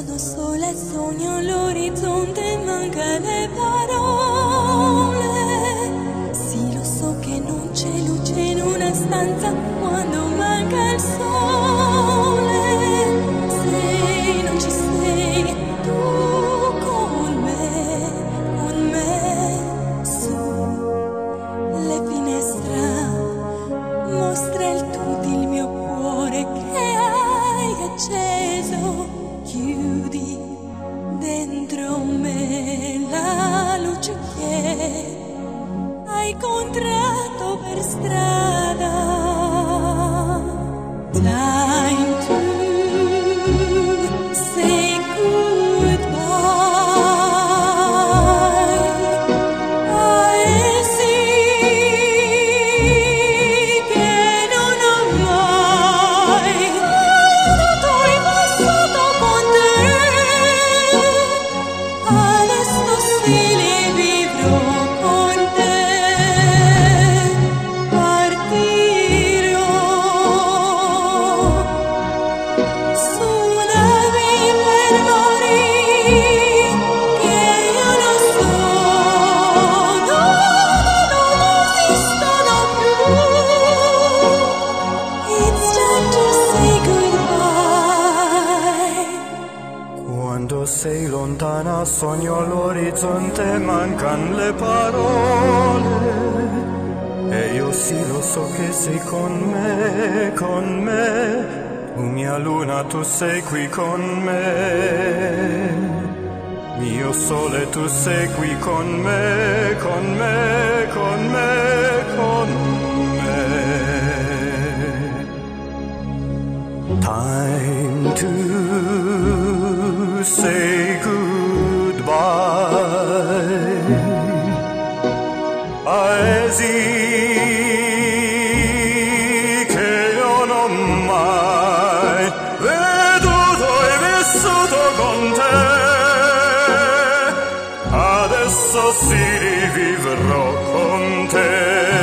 Sono sola e sogno l'orizzonte, manca le parole. Sì, lo so che non c'è luce in una stanza quando manca il sole. Se non ci sei tu con me, su le finestre mostra il tutto il mio cuore che hai acceso. Chiudi dentro me la luce che hai incontrato per strada. Time to say goodbye. Paesi che non ho mai amato in passato con te. Adesso sì li vivrò con te. Partirò su navi per morire che io non so, non esistono più. It's time to say goodbye. Quando sei lontana sogno all'orizzonte, mancan le parole. E io sì lo so che sei con me, con me. Tu mia luna, tu sei qui con me. Mio sole, tu sei qui con me, con me, con me, con me. Time to say goodbye. Paesi che io non ho mai veduto e vissuto con te. Adesso sì rivivrò con te.